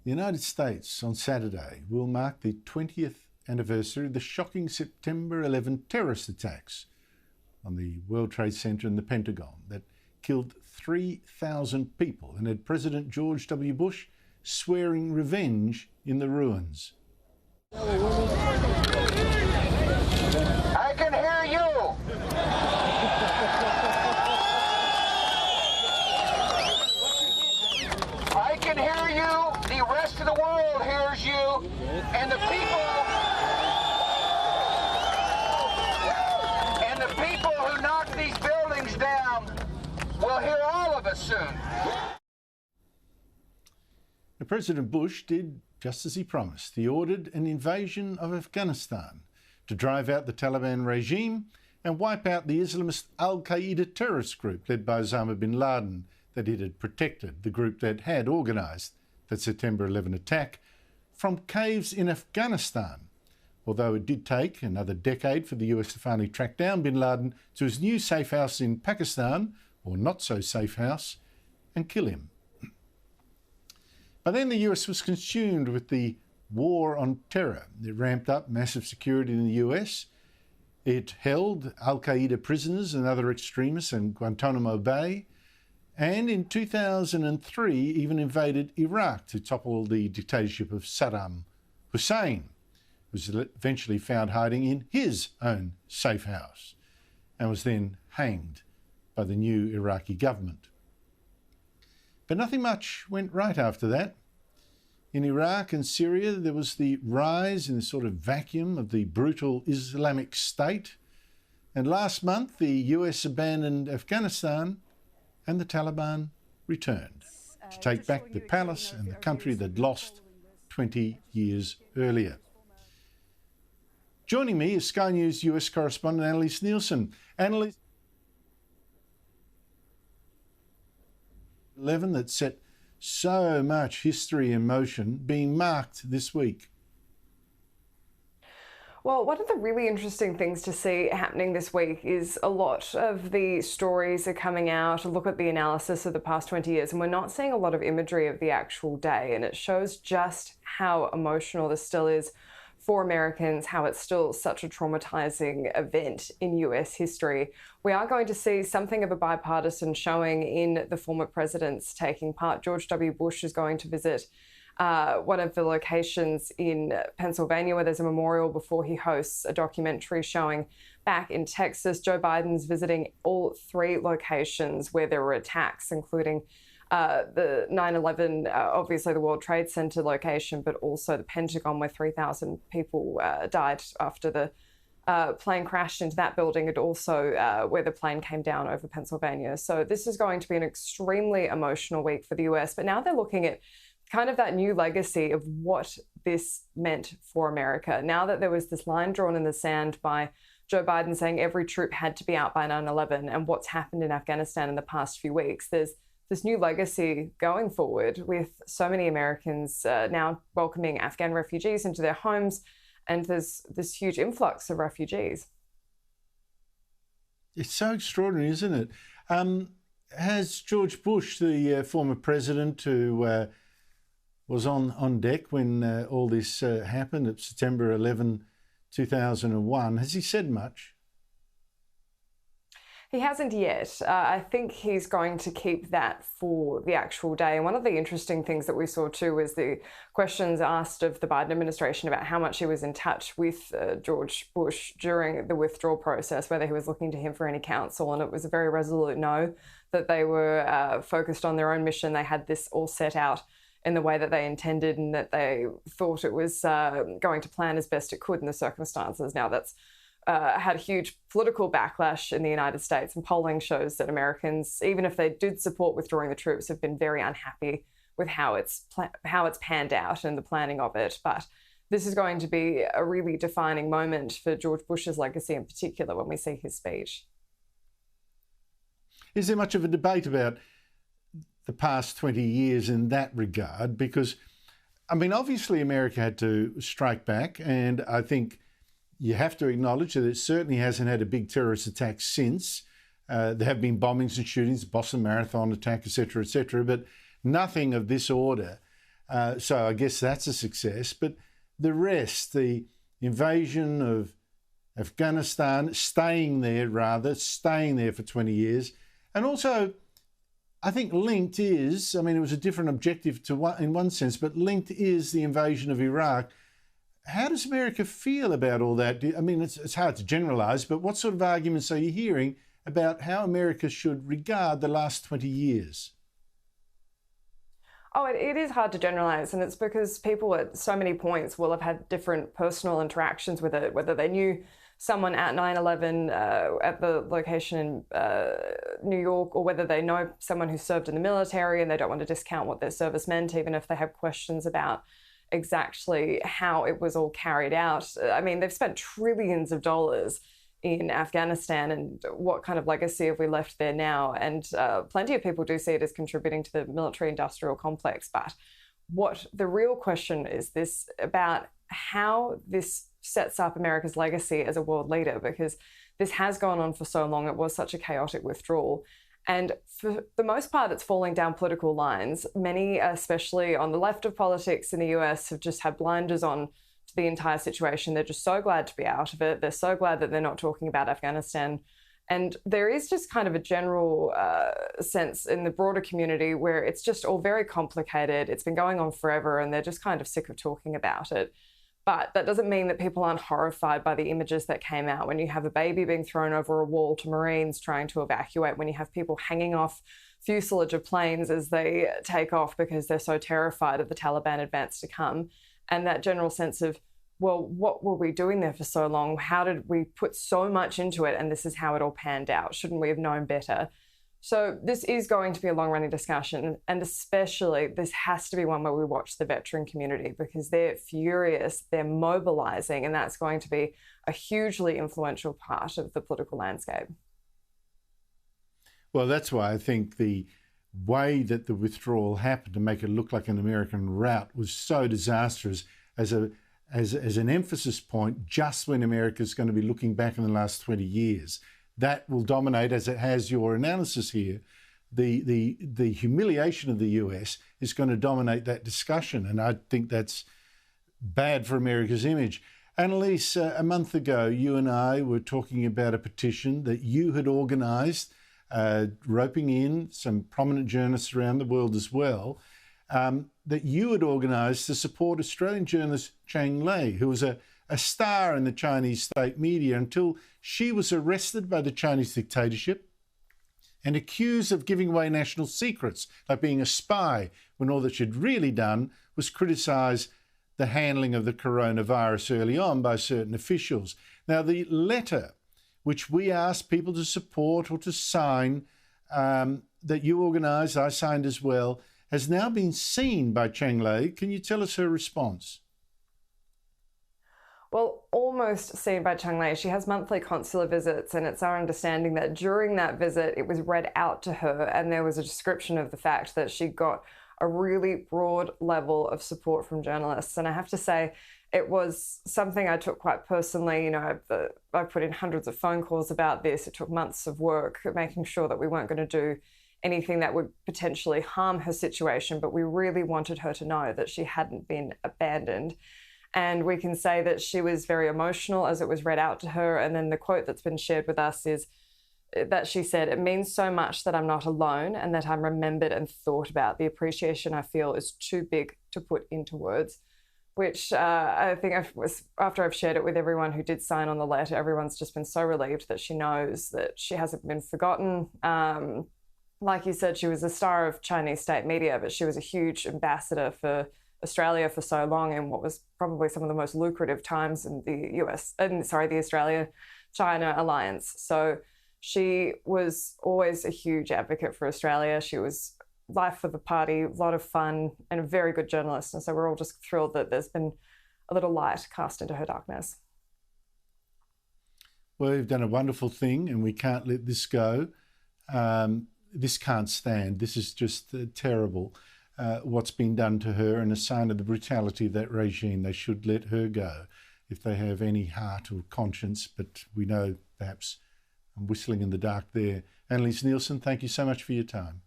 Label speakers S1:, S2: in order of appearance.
S1: The United States on Saturday will mark the 20th anniversary of the shocking September 11 terrorist attacks on the World Trade Center and the Pentagon that killed 3,000 people and had President George W. Bush swearing revenge in the ruins.
S2: I can hear you. I can hear you. The rest of the world hears you. And the people who knock these buildings down will hear all of us soon.
S1: President Bush did just as he promised. He ordered an invasion of Afghanistan to drive out the Taliban regime and wipe out the Islamist al-Qaeda terrorist group led by Osama bin Laden that it had protected, the group that had organised that September 11 attack, from caves in Afghanistan. Although it did take another decade for the US to finally track down bin Laden to his new safe house in Pakistan, or not so safe house, and kill him. By then the US was consumed with the war on terror. It ramped up massive security in the US. It held al-Qaeda prisoners and other extremists in Guantanamo Bay. And in 2003 even invaded Iraq to topple the dictatorship of Saddam Hussein, who was eventually found hiding in his own safe house and was then hanged by the new Iraqi government. But nothing much went right after that. In Iraq and Syria, there was the rise in the sort of vacuum of the brutal Islamic State. And last month, the US abandoned Afghanistan and the Taliban returned to take back the palace and the country they'd lost 20 years earlier. Joining me is Sky News US correspondent Annelise Nielsen. Annelise, 11 that set so much history in motion being marked this week.
S3: Well, one of the really interesting things to see happening this week is a lot of the stories are coming out, a look at the analysis of the past 20 years, and we're not seeing a lot of imagery of the actual day. And it shows just how emotional this still is for Americans, how it's still such a traumatizing event in US history. We are going to see something of a bipartisan showing in the former presidents taking part. George W. Bush is going to visit one of the locations in Pennsylvania where there's a memorial before he hosts a documentary showing back in Texas. Joe Biden's visiting all three locations where there were attacks, including the 9/11, obviously the World Trade Center location, but also the Pentagon where 3,000 people died after the plane crashed into that building, and also where the plane came down over Pennsylvania. So this is going to be an extremely emotional week for the US, but now they're looking at kind of that new legacy of what this meant for America. Now that there was this line drawn in the sand by Joe Biden saying every troop had to be out by 9/11 and what's happened in Afghanistan in the past few weeks, there's this new legacy going forward with so many Americans now welcoming Afghan refugees into their homes, and there's this huge influx of refugees.
S1: It's so extraordinary, isn't it? Has George Bush, the former president who was on deck when all this happened at September 11, 2001, has he said much?
S3: He hasn't yet. I think he's going to keep that for the actual day. And one of the interesting things that we saw too was the questions asked of the Biden administration about how much he was in touch with George Bush during the withdrawal process, whether he was looking to him for any counsel. And it was a very resolute no, that they were focused on their own mission. They had this all set out in the way that they intended, and that they thought it was going to plan as best it could in the circumstances. Now that's had a huge political backlash in the United States, and polling shows that Americans, even if they did support withdrawing the troops, have been very unhappy with how it's panned out and the planning of it. But this is going to be a really defining moment for George Bush's legacy in particular when we see his speech.
S1: Is there much of a debate about the past 20 years in that regard? Because, I mean, obviously America had to strike back, and I think you have to acknowledge that it certainly hasn't had a big terrorist attack since. There have been bombings and shootings, Boston Marathon attack, etc., but nothing of this order. So I guess that's a success. But the rest, the invasion of Afghanistan, staying there for 20 years. And also, I think linked is, it was a different objective in one sense, but linked is the invasion of Iraq. How does America feel about all that? It's hard to generalise, but what sort of arguments are you hearing about how America should regard the last 20 years?
S3: Oh, it is hard to generalise, and it's because people at so many points will have had different personal interactions with it, whether they knew someone at 9/11 at the location in New York, or whether they know someone who served in the military and they don't want to discount what their service meant, even if they have questions about exactly how it was all carried out. They've spent trillions of dollars in Afghanistan, and what kind of legacy have we left there now? And plenty of people do see it as contributing to the military-industrial complex. But what the real question is this about how this sets up America's legacy as a world leader, because this has gone on for so long. It was such a chaotic withdrawal. And for the most part, it's falling down political lines. Many, especially on the left of politics in the US, have just had blinders on to the entire situation. They're just so glad to be out of it. They're so glad that they're not talking about Afghanistan. And there is just kind of a general sense in the broader community where it's just all very complicated. It's been going on forever, and they're just kind of sick of talking about it. But that doesn't mean that people aren't horrified by the images that came out. When you have a baby being thrown over a wall to Marines trying to evacuate, when you have people hanging off fuselage of planes as they take off because they're so terrified of the Taliban advance to come, and that general sense of, well, what were we doing there for so long? How did we put so much into it? And this is how it all panned out. Shouldn't we have known better? So this is going to be a long-running discussion, and especially this has to be one where we watch the veteran community, because they're furious, they're mobilising, and that's going to be a hugely influential part of the political landscape.
S1: Well, that's why I think the way that the withdrawal happened to make it look like an American rout was so disastrous as an emphasis point just when America's going to be looking back in the last 20 years. That will dominate, as it has your analysis here. The humiliation of the US is going to dominate that discussion, and I think that's bad for America's image. Annelise, a month ago, you and I were talking about a petition that you had organised, roping in some prominent journalists around the world as well, that you had organised to support Australian journalist Chang Lei, who was a star in the Chinese state media until she was arrested by the Chinese dictatorship and accused of giving away national secrets, like being a spy, when all that she'd really done was criticise the handling of the coronavirus early on by certain officials. Now, the letter which we asked people to support or to sign, that you organised, I signed as well, has now been seen by Chang Lei. Can you tell us her response?
S3: Well, almost seen by Chang Lei. She has monthly consular visits, and it's our understanding that during that visit, it was read out to her, and there was a description of the fact that she got a really broad level of support from journalists. And I have to say, it was something I took quite personally. I put in hundreds of phone calls about this. It took months of work making sure that we weren't going to do anything that would potentially harm her situation, but we really wanted her to know that she hadn't been abandoned. And we can say that she was very emotional as it was read out to her. And then the quote that's been shared with us is that she said, "It means so much that I'm not alone and that I'm remembered and thought about. The appreciation I feel is too big to put into words," which I think after I've shared it with everyone who did sign on the letter, everyone's just been so relieved that she knows that she hasn't been forgotten. Like you said, she was a star of Chinese state media, but she was a huge ambassador for Australia for so long in what was probably some of the most lucrative times in the the Australia-China alliance. So she was always a huge advocate for Australia. She was life of the party, a lot of fun, and a very good journalist. And so we're all just thrilled that there's been a little light cast into her darkness.
S1: Well, you've done a wonderful thing, and we can't let this go. This can't stand. This is just terrible. What's been done to her, and a sign of the brutality of that regime. They should let her go if they have any heart or conscience, but we know perhaps I'm whistling in the dark there. Annelise Nielsen, thank you so much for your time.